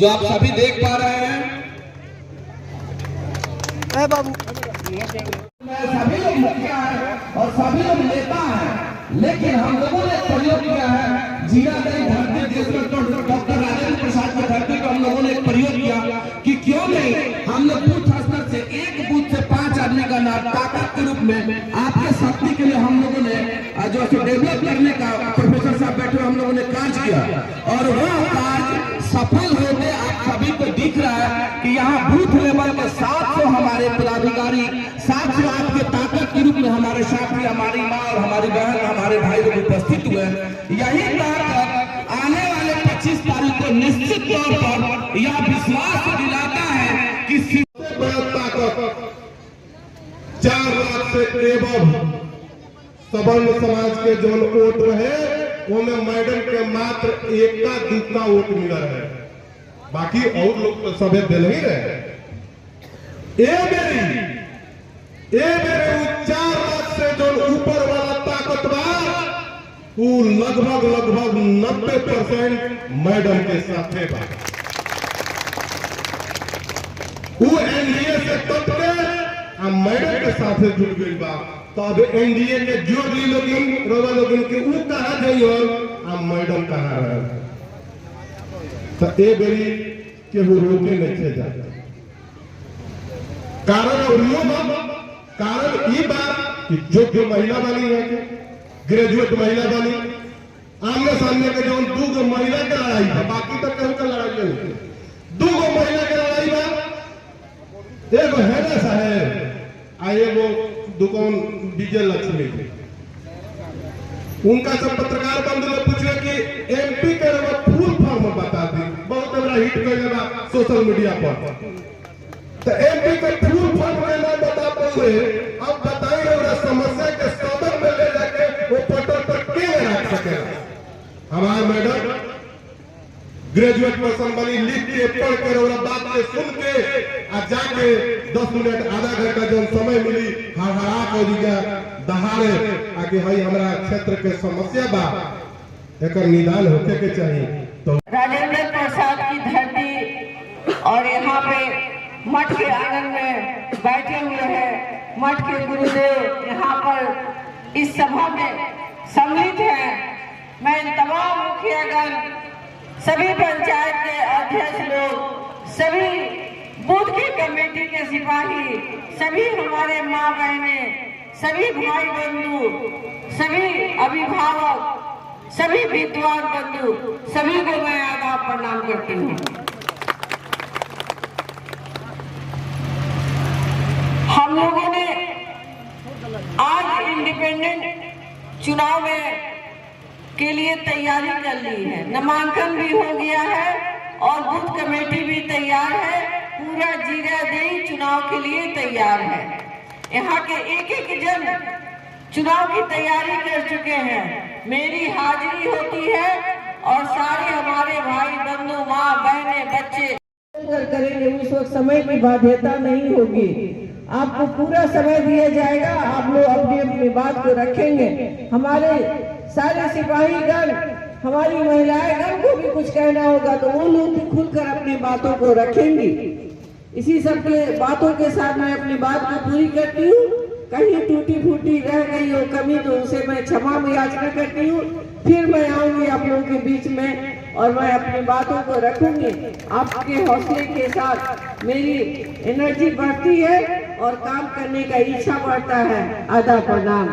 जो आप सभी देख पा रहे हैं। बाबू सभी लोग मुखिया हैं और सभी लोग नेता हैं, लेकिन हम लोगों ने प्रयोग किया है जीरादेई धरती देश में डॉक्टर राजेंद्र प्रसाद की धरती को हम लोगों ने एक प्रयोग किया कि क्यों नहीं हम लोग बूथ स्तर से एक बूथ से 5 आदमी का नाम ताकत के रूप में आपके शक्ति के लिए हम लोगों ने जो डेवलप करने का प्रोफेसर साहब बैठे हम लोगों ने कार्य किया और वह कार्य सफल होते आप सभी को दिख रहा है कि यहाँ बूथ लेवल के 700 हमारे पदाधिकारी 700 आपके ताकत के रूप में हमारे साथी, हमारी माँ और हमारी बहन, हमारे भाई लोग उपस्थित हुए। यही ताकत आने वाले 25 तारीख को निश्चित तौर पर यह विश्वास दिलाता है कि सबसे बड़ा ताकत 4 लाख से एवं सवर्ण समाज के जो वोट रहे वो में मैडम के मात्र 1 का वोट मिला है, बाकी और लोग तो सभी दिल ही रहे। ए मेरी 4 लाख से जो ऊपर वाला ताकतवर वो लगभग 90% मैडम के साथ है। वो एनडीए से टप के मैडम के साथ जुड़ गई बा, तो अब एनडीए के जोड़ ली लोगिन के वो कहा जाइए और मैडम कहा रहे तो ए बेरी के वो रोके नहीं जाता। कारण ये बात कि जो महिला वाली है ग्रेजुएट महिला वाली आमने सामने के जो 2 महिला के लड़ाई था, बाकी तक कहूं का लड़ाई नहीं, 2 महिला के लड़ाई बा। एक है ना साहेब आए वो दुकान विजय लक्ष्मी उनका सब पत्रकार बंधु लोग पूछ रहे कि एमपी के फुल फॉर्म बता दी, बहुत बड़ा हिट कर सोशल मीडिया पर, तो एमपी के फुल फॉर्म में ना बता पाए। अब बताइए समस्या के सदन में ले जाके वो पटल पर क्यों रख सके। हमारे मैडम ग्रेजुएट पर्सन बनी, लिख के पढ़ के बात के सुन के जाके 10 मिनट आधा घंटा जो समय मिली हड़हड़ा कर दिया दहाड़े आगे भाई हमारा क्षेत्र के समस्या बा एक निदान होते के चाहिए। तो राजेंद्र प्रसाद की धरती और यहाँ पे मठ के आंगन में बैठे हुए हैं मठ के गुरुदेव यहाँ पर इस सभा में सम्मिलित हैं। मैं तमाम मुखियागण, सभी पंचायत के अध्यक्ष लोग, सभी बूथ की कमेटी के सिपाही, सभी हमारे माँ बहने, सभी भाई बंधु, सभी अभिभावक, सभी विद्वान बंधु, सभी को मैं आदाब प्रणाम करती हूँ। हम लोगों ने आज इंडिपेंडेंट चुनाव में के लिए तैयारी कर ली है, नामांकन भी हो गया है और बूथ कमेटी भी तैयार है, पूरा जीरादेई चुनाव के लिए तैयार है। यहाँ के एक जन चुनाव की तैयारी कर चुके हैं, मेरी हाजिरी होती है और सारे हमारे भाई बंधु, माँ बहने, बच्चे करेंगे। उस वक्त समय की बाध्यता नहीं होगी, आपको पूरा समय दिया जाएगा, आप लोग अपनी अपनी बात को रखेंगे। हमारे सारे सिपाहीगण, हमारी महिलाएं को भी कुछ कहना होगा तो वो लोग भी खुलकर अपनी बातों को रखेंगी। इसी सब के बातों के साथ मैं अपनी बात को पूरी करती हूँ। कहीं टूटी फूटी रह गई हो कमी तो उसे मैं क्षमा याचना करती हूँ। फिर मैं आऊंगी आप लोगों के बीच में और मैं अपनी बातों को रखूंगी। आपके हौसले के साथ मेरी एनर्जी बढ़ती है और काम करने का इच्छा बढ़ता है। आदाब प्रणाम।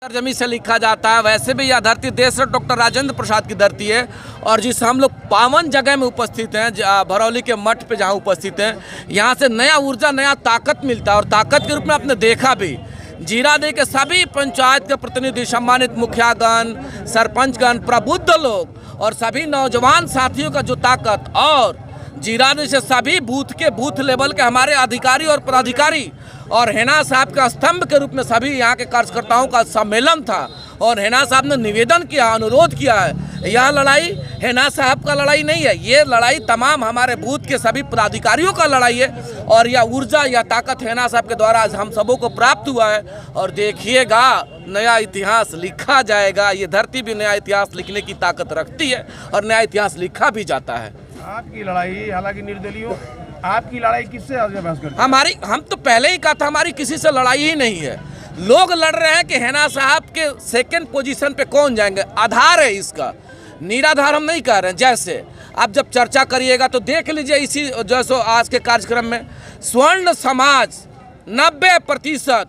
जमीन से लिखा जाता है, वैसे भी यह धरती देश डॉक्टर राजेंद्र प्रसाद की धरती है और जिस हम लोग पावन जगह में उपस्थित हैं, भरौली के मठ पे जहाँ उपस्थित हैं, यहाँ से नया ऊर्जा, नया ताकत मिलता है। और ताकत के रूप में आपने देखा भी जीरादेई के सभी पंचायत के प्रतिनिधि, सम्मानित मुखियागण, सरपंचगण, प्रबुद्ध लोग और सभी नौजवान साथियों का जो ताकत, और जीरादेई से सभी बूथ लेवल के हमारे अधिकारी और पदाधिकारी और हेना साहब का स्तंभ के रूप में सभी यहाँ के कार्यकर्ताओं का सम्मेलन था। और हेना साहब ने निवेदन किया, अनुरोध किया है यह लड़ाई हेना साहब का लड़ाई नहीं है, ये लड़ाई तमाम हमारे बूथ के सभी पदाधिकारियों का लड़ाई है। और यह ऊर्जा या ताकत हेना साहब के द्वारा आज हम सबों को प्राप्त हुआ है। और देखिएगा नया इतिहास लिखा जाएगा। ये धरती भी नया इतिहास लिखने की ताकत रखती है और नया इतिहास लिखा भी जाता है। आपकी लड़ाई, हालांकि निर्दलीय हो, आपकी लड़ाई किससे बहस करते? हमारी, हम तो पहले ही कहा था हमारी किसी से लड़ाई ही नहीं है। लोग लड़ रहे हैं कि हेना साहब के सेकंड पोजीशन पे कौन जाएंगे, आधार है इसका, निराधार हम नहीं कह रहे हैं। जैसे आप जब चर्चा करिएगा तो देख लीजिए इसी जैसो आज के कार्यक्रम में स्वर्ण समाज 90%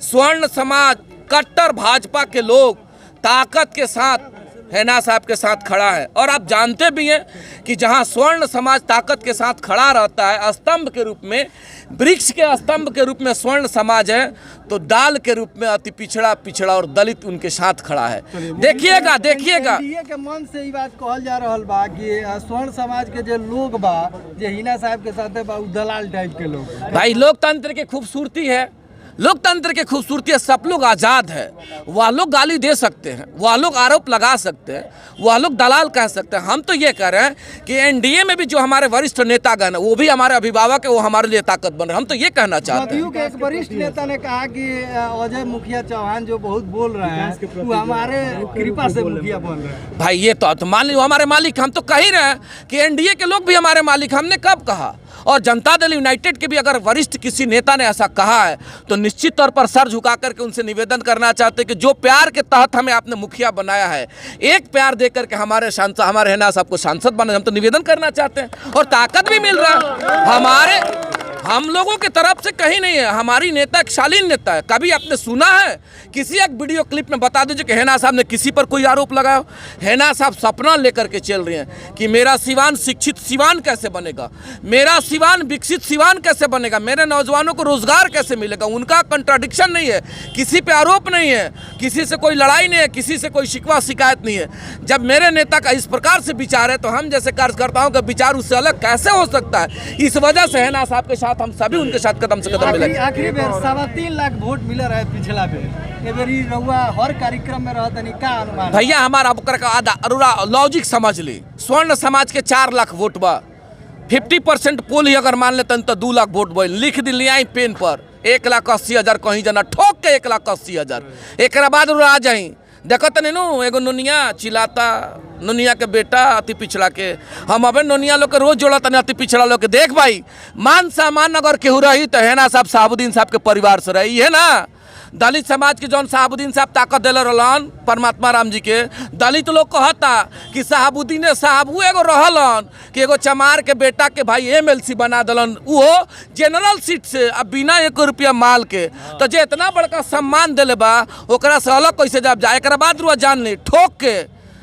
स्वर्ण समाज कट्टर भाजपा के लोग ताकत के साथ हेना साहब के साथ खड़ा है। और आप जानते भी हैं कि जहां स्वर्ण समाज ताकत के साथ खड़ा रहता है स्तंभ के रूप में, वृक्ष के स्तंभ के रूप में स्वर्ण समाज है, तो डाल के रूप में अति पिछड़ा और दलित उनके साथ खड़ा है। देखिएगा एनडीए के मन से ई बात कहल जा रहल बा कि स्वर्ण समाज के जो लोग बा जे हिना साहब के साथ बा उ दलाल टाइप के लोग। भाई लोकतंत्र की खूबसूरती है, लोकतंत्र की खूबसूरती है, सब लोग आज़ाद है। वह लोग गाली दे सकते हैं, वह लोग आरोप लगा सकते हैं, वह लोग दलाल कह सकते हैं। हम तो ये कह रहे हैं कि एनडीए में भी जो हमारे वरिष्ठ नेतागण है वो भी हमारे अभिभावक है, वो हमारे लिए ताकत बन रहे हैं। हम तो ये कहना चाहते हैं। के एक वरिष्ठ नेता ने कहा कि अजय मुखिया चौहान जो बहुत बोल रहे हैं वो हमारे कृपा से मुखिया बन रहे हैं। भाई ये तो मान लीजिए हमारे मालिक, हम तो कह ही रहे हैं कि एनडीए के लोग भी हमारे मालिक। हमने कब कहा? और जनता दल यूनाइटेड के भी अगर वरिष्ठ किसी नेता ने ऐसा कहा है तो निश्चित तौर पर सर झुका करके उनसे निवेदन करना चाहते हैं कि जो प्यार के तहत हमें आपने मुखिया बनाया है, एक प्यार दे करके हमारे हेना साहब को सांसद बनाए, हम तो निवेदन करना चाहते हैं। और ताकत भी मिल रहा है हम लोगों की तरफ से कहीं नहीं है। हमारी नेता एक शालीन नेता है। कभी आपने सुना है किसी एक वीडियो क्लिप में बता दीजिए कि हेना साहब ने किसी पर कोई आरोप लगाया हो? हेना साहब सपना लेकर के चल रहे हैं कि मेरा सिवान शिक्षित सिवान कैसे बनेगा, मेरा सिवान विकसित सिवान कैसे बनेगा, मेरे नौजवानों को रोजगार कैसे मिलेगा। उनका कंट्राडिक्शन नहीं है, किसी पे आरोप नहीं है, किसी से कोई लड़ाई नहीं है, किसी से कोई शिकवा शिकायत नहीं है। जब मेरे नेता का इस प्रकार से विचार है तो हम जैसे कार्यकर्ताओं का विचार उससे अलग कैसे हो सकता है? इस वजह से हेना साहब के साथ हम सभी उनके साथ कदम से कदम मिले। आखिरी बेर 3.25 लाख वोट मिला रहे पिछला बेर, ए बेरी रहुआ हर कार्यक्रम में रहता नहीं, का अनुमान? भैया हमारा ओकर का आधा लॉजिक समझ ली। स्वर्ण समाज के 4 लाख वोट बा, 50% पोल ही अगर मान लेते तो 2 लाख वोट बा। लिख दिली आई पेन पर 1,80,000 कहीं जना ठोक के 1,80,000। एक बाद आ जाई देखत नहीं नु एगो नुनिया चिल्लाता, नुनिया के बेटा अति पिछड़ा के। हम अबे नुनिया लोग के रोज जोड़ता नहीं अति पिछड़ा लोग के। देख भाई मान सम्मान अगर केहू रही तो हेना साहब साहबुद्दीन साहब के परिवार से रही है ना। दलित समाज के जौन साहबुद्दीन साहब ताकत दिले रहलन परमात्मा राम जी के, दलित लोग कहता कि साहबुद्दीन साहब एगो रहलन कि एगो चमार के बेटा के भाई MLC बना दिलन, वो जनरल सीट से अब बिना 1 रुपया माल के। तो जे इतना बड़का सम्मान दिले बा ओकरा से अलग कैसे जब जाए? एक बाद रुआ जान ली ठोक के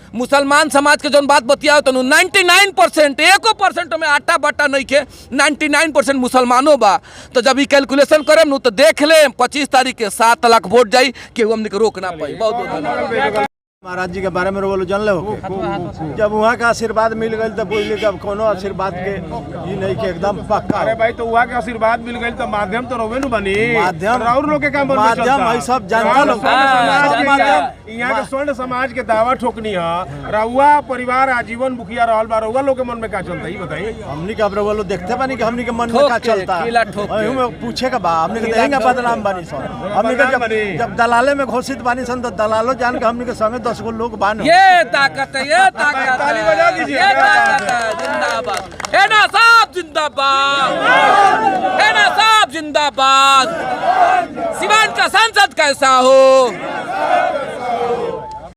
मुसलमान समाज के जौन बात बतिया तो 99% 1% में आटा बाटा नहीं के 99% मुसलमानों बा। तो जब ये कैलकुलेशन करें तो देख ले 25 तारीख के 7 लाख वोट जाई कि हमने रोक ना पाई। बहुत बहुत धन्यवाद। महाराज जी के बारे में बोलो जान लो, जब वहाँ का आशीर्वाद मिल गई तो बोलिए कि अब कोनो आशीर्वाद के ये नहीं कि एकदम पक्का। अरे भाई तो वहाँ के आशीर्वाद मिल गई तो माध्यम तो रोवे नु बनी, माध्यम और लोग के काम माध्यम भाई सब जानता लोग। यहाँ के स्वर्ण समाज के दावा ठोकनी है। रहुआ परिवार आजीवन मुखिया रहल बा, रहुआ लोग के मन में का चलता है बताइए? हमनी का रहुआ लोग देखते बानी कि हमनी के मन में का चलता है, पूछे का बा हमनी के देंगे बदनाम बानी सन। हमनी के जब दलाले में घोषित बानी सन तो दलालो जान के हमनी के संगे 10 गो लोग बानो। ये ताकत है, ये ताकत है, ये ताकत है। जिंदाबाद हेना साहब, जिंदाबाद हेना साहब, जिंदाबाद। सिवान का सांसद कैसा हो?